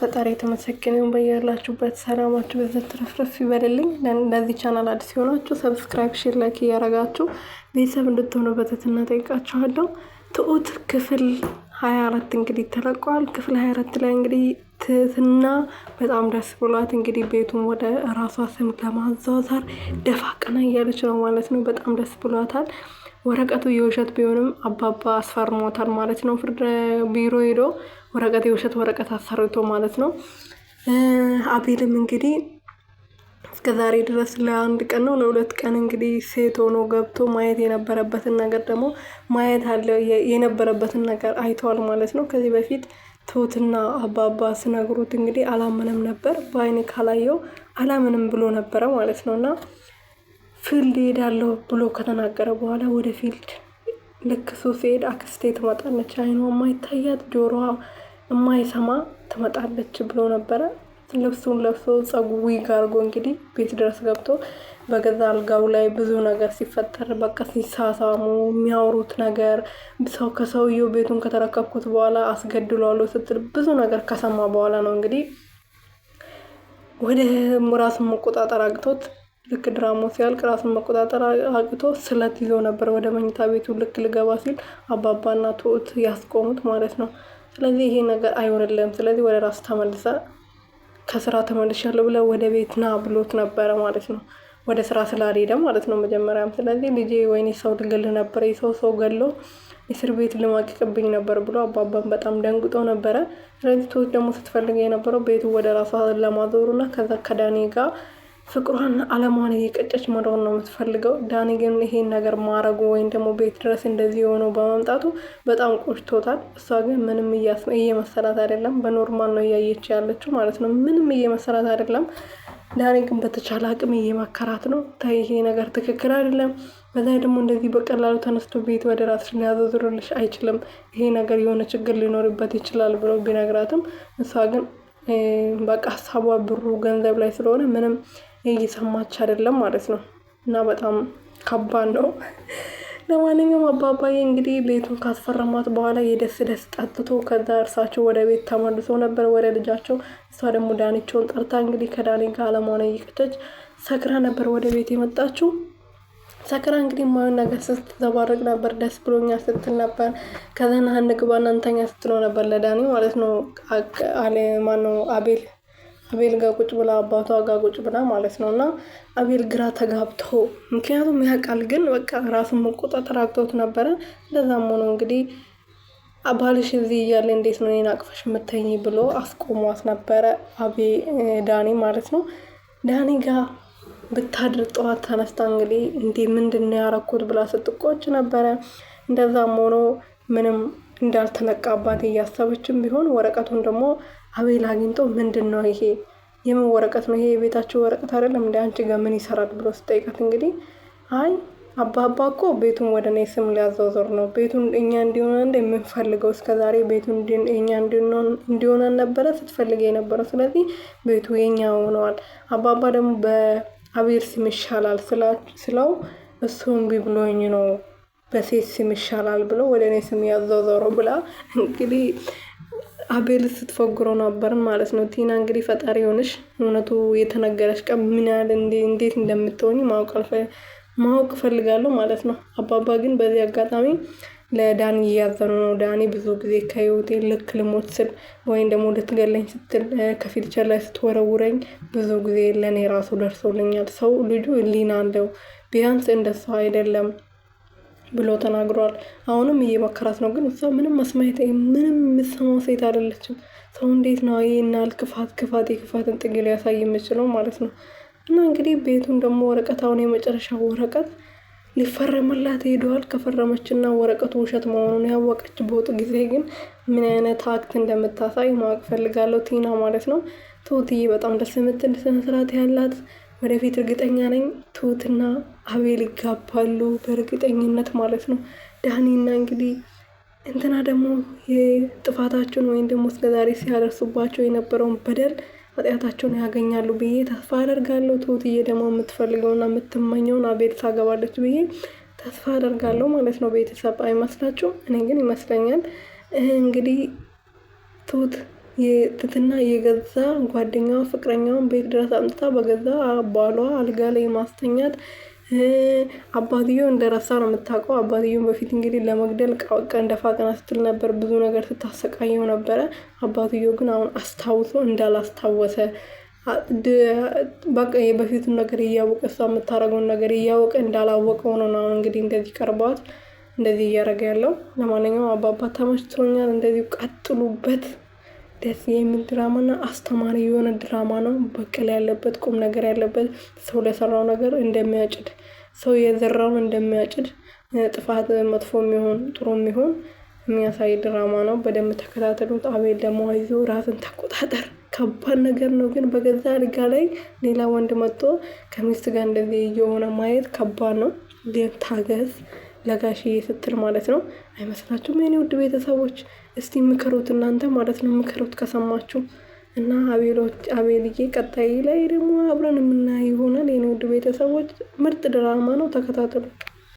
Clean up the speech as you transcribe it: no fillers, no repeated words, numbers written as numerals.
ፈጣሪ የተመሰገነ ይሁን። በያላችሁበት ሰላማችሁ በዘት ተረፍረፍ ይበልልኝ። ለዚህ ቻናል አዲስ የሆናችሁ ሰብስክራይብ፣ ሼር፣ ላይክ እያረጋችሁ ቤተሰብ እንድትሆኑ በትህትና ጠይቃችኋለሁ። ትሁት ክፍል 24 እንግዲህ ተለቋል። ክፍል 24 ላይ እንግዲህ ትህትና በጣም ደስ ብሏት እንግዲህ ቤቱን ወደ ራሷ ስም ለማዛወር ደፋ ቀና እያለች ነው ማለት ነው። በጣም ደስ ብሏታል። ወረቀቱ የውሸት ቢሆንም አባባ አስፈርሞታል ማለት ነው። ፍርድ ቢሮ ሄዶ ወረቀት የውሸት ወረቀት አሰርቶ ማለት ነው። አቤልም እንግዲህ እስከ ዛሬ ድረስ ለአንድ ቀን ነው ለሁለት ቀን እንግዲህ ሴት ሆኖ ገብቶ ማየት የነበረበትን ነገር ደግሞ ማየት አለ የነበረበትን ነገር አይተዋል ማለት ነው። ከዚህ በፊት ትሁትና አባባ ስነግሩት እንግዲህ አላመነም ነበር። በአይኔ ካላየው አላምንም ብሎ ነበረ ማለት ነው። እና ፊልድ ሄዳለሁ ብሎ ከተናገረ በኋላ ወደ ፊልድ ልክ እሱ ሲሄድ አክስቴ ትመጣለች፣ አይኗ የማይታያት ጆሮዋ የማይሰማ ትመጣለች ብሎ ነበረ። ልብሱን ለብሶ ጸጉሩ ዊግ አድርጎ እንግዲህ ቤት ድረስ ገብቶ በገዛ አልጋው ላይ ብዙ ነገር ሲፈጠር በቃ ሲሳሳሙ የሚያወሩት ነገር ሰው ከሰውየው ቤቱን ከተረከብኩት በኋላ አስገድሏለሁ ስትል ብዙ ነገር ከሰማ በኋላ ነው እንግዲህ ወደ ራሱን መቆጣጠር አቅቶት ልክ ድራማው ሲያልቅ ራሱን መቆጣጠር አቅቶ ስለት ይዞ ነበር ወደ መኝታ ቤቱ ልክ ልገባ ሲል አባባና ትሁት ያስቆሙት ማለት ነው። ስለዚህ ይሄ ነገር አይሆንልህም፣ ስለዚህ ወደ ራስ ተመልሰ ከስራ ተመልሻለሁ ብለ ወደ ቤት ና ብሎት ነበረ ማለት ነው። ወደ ስራ ስላልሄደ ማለት ነው መጀመሪያም። ስለዚህ ልጄ ወይኔ ሰው ልገል ነበር፣ ሰው ገሎ እስር ቤት ልማቅቅብኝ ነበር ብሎ አባባን በጣም ደንግጦ ነበረ። ስለዚህ ትሁት ደግሞ ስትፈልግ የነበረው ቤቱ ወደ ራሷ ለማዞሩና ከዛ ከዳኒ ጋር ፍቅሯን አለማን እየቀጨች መኖር ነው የምትፈልገው። ዳኒ ግን ይሄን ነገር ማረጉ ወይም ደግሞ ቤት ድረስ እንደዚህ ሆኖ በመምጣቱ በጣም ቆጭቶታል። እሷ ግን ምንም እየመሰላት አይደለም፣ በኖርማል ነው እያየች ያለችው ማለት ነው። ምንም እየመሰላት አይደለም። ዳኒ ግን በተቻለ አቅም እየመከራት ነው። ታይ ይሄ ነገር ትክክል አይደለም፣ በዛ ደግሞ እንደዚህ በቀላሉ ተነስቶ ቤት ወደ ራስሽ ሊያዘዝሩልሽ አይችልም፣ ይሄ ነገር የሆነ ችግር ሊኖርበት ይችላል ብሎ ቢነግራትም እሷ ግን በቃ ሀሳቧ ብሩ ገንዘብ ላይ ስለሆነ ምንም እየሰማች አይደለም ማለት ነው። እና በጣም ከባድ ነው። ለማንኛውም አባባዬ እንግዲህ ቤቱን ካስፈረማት በኋላ የደስ ጠጥቶ ከዛ እርሳቸው ወደ ቤት ተመልሶ ነበር ወደ ልጃቸው። እሷ ደግሞ ዳኒቸውን ጠርታ እንግዲህ ከዳኒ ጋር አለማውን እየቀጨች ሰክራ ነበር ወደ ቤት የመጣችው። ሰክራ እንግዲህ ማየውን ነገር ስትዘባረቅ ነበር፣ ደስ ብሎኛል ስትል ነበር። ከዛ ናህን ግባና እንተኛ ስትለው ነበር ለዳኒ ማለት ነው። ማነው አቤል ጋር ቁጭ ብላ አባቷ ጋር ቁጭ ብላ ማለት ነው። እና አቤል ግራ ተጋብቶ ምክንያቱም ያውቃል፣ ግን በቃ ራሱን መቆጣጠር አቅቶት ነበረ። እንደዛም ሆኖ እንግዲህ አባልሽ እዚህ እያለ እንዴት ነው እኔን አቅፈሽ የምተኝ ብሎ አስቆሟት ነበረ ዳኒ ማለት ነው። ዳኒ ጋር ብታድር ጠዋት ተነስታ እንግዲህ እንዴ ምንድነው ያረኩት ብላ ስትቆጭ ነበረ። እንደዛም ሆኖ ምንም እንዳልተነቃባት እያሰበችም ቢሆን ወረቀቱን ደግሞ አቤል አግኝቶ ምንድነው ይሄ የምን ወረቀት ነው ይሄ የቤታችሁ ወረቀት አይደለም እንዴ አንቺ ጋር ምን ይሰራል ብሎ ስጠይቃት እንግዲህ አይ አባባ እኮ ቤቱን ወደ እኔ ስም ሊያዛወር ነው፣ ቤቱን እኛ እንዲሆን እንደምንፈልገው እስከዛሬ ቤቱን እኛ እንዲሆን ነበረ ስትፈልግ የነበረው፣ ስለዚህ ቤቱ የኛ ሆነዋል። አባባ ደግሞ በአቤል ስም ይሻላል ስለው እሱ እምቢ ብሎኝ ነው በሴት ስም ይሻላል ብሎ ወደ እኔ ስም ያዛወረው ብላ እንግዲህ አቤል ስትፎግረው ነበርን ማለት ነው። ቲና እንግዲህ ፈጣሪ ሆነሽ እውነቱ የተነገረሽ ቀን ምን ያህል እንዴት እንደምትሆኝ ማወቅ ፈልጋለሁ ማለት ነው። አባባ ግን በዚህ አጋጣሚ ለዳኒ እያዘኑ ነው። ዳኒ ብዙ ጊዜ ከህይወቴ ልክ ልሞት ስል ወይም ደግሞ ልትገለኝ ስትል ከፊልቸር ላይ ስትወረውረኝ ብዙ ጊዜ ለእኔ ራሱ ደርሶልኛል። ሰው ልጁ ህሊና አለው፣ ቢያንስ እንደሰው አይደለም ብሎ ተናግሯል። አሁንም እየመከራት ነው፣ ግን እሷ ምንም መስማት ምንም የምትሰማው ሴት አይደለችም። ሰው እንዴት ነው ይሄናል የክፋትን ጥግ ሊያሳይ የምችለው ማለት ነው። እና እንግዲህ ቤቱን ደግሞ ወረቀት አሁን የመጨረሻ ወረቀት ሊፈረምላት ሄደዋል። ከፈረመችና ወረቀቱ ውሸት መሆኑን ያወቀች በወጡ ጊዜ ግን ምን አይነት አክት እንደምታሳይ ማወቅ ፈልጋለሁ ቲና ማለት ነው። ትሁትዬ በጣም ደስ የምትል ስነ ስርዓት ያላት፣ ወደፊት እርግጠኛ ነኝ ትሁትና አቤል ይጋባሉ በእርግጠኝነት ማለት ነው። ዳኒና እንግዲህ እንትና ደግሞ የጥፋታቸውን ወይም ደግሞ እስከዛሬ ሲያደርሱባቸው የነበረውን በደል ኃጢአታቸውን ያገኛሉ ብዬ ተስፋ አደርጋለሁ። ትሁትዬ ደግሞ የምትፈልገውና የምትመኘውን አቤል ታገባለች ብዬ ተስፋ አደርጋለሁ ማለት ነው። ቤተሰብ አይመስላችሁም? እኔ ግን ይመስለኛል። እንግዲህ ትሁት ትትና የገዛ ጓደኛዋ ፍቅረኛውን ቤት ድረስ አምጥታ በገዛ ባሏ አልጋ ላይ ማስተኛት። አባትየው እንደረሳ ነው የምታውቀው። አባትየውን በፊት እንግዲህ ለመግደል ቀን ደፋ ቀና ስትል ነበር፣ ብዙ ነገር ስታሰቃየው ነበረ። አባትየው ግን አሁን አስታውሶ እንዳላስታወሰ በቃ የበፊቱን ነገር እያወቀ እሷ የምታደርገውን ነገር እያወቀ እንዳላወቀ ሆኖ ነው እንግዲህ እንደዚህ ቀርቧት እንደዚህ እያደረገ ያለው። ለማንኛውም አባባ ተመችቶኛል። እንደዚሁ ቀጥሉበት። ደስ የሚል ድራማና አስተማሪ የሆነ ድራማ ነው። በቀል ያለበት ቁም ነገር ያለበት ሰው ለሰራው ነገር እንደሚያጭድ ሰው የዘራውን እንደሚያጭድ ጥፋት መጥፎ የሚሆን ጥሩ የሚሆን የሚያሳይ ድራማ ነው። በደንብ ተከታተሉት። አቤል ደግሞ አይዞህ ራስን ተቆጣጠር። ከባድ ነገር ነው ግን በገዛ አልጋ ላይ ሌላ ወንድ መጥቶ ከሚስት ጋር እንደዚህ እየሆነ ማየት ከባድ ነው። ታገስ ለጋሽዬ ስትል ማለት ነው። አይመስላችሁም የኔ ውድ ቤተሰቦች? እስቲ ምከሩት እናንተ ማለት ነው። ምከሩት ከሰማችሁ እና አቤልዬ ቀጣይ ላይ ደግሞ አብረን የምናይ ይሆናል። የኔ ውድ ቤተሰቦች ምርጥ ድራማ ነው። ተከታተሉት።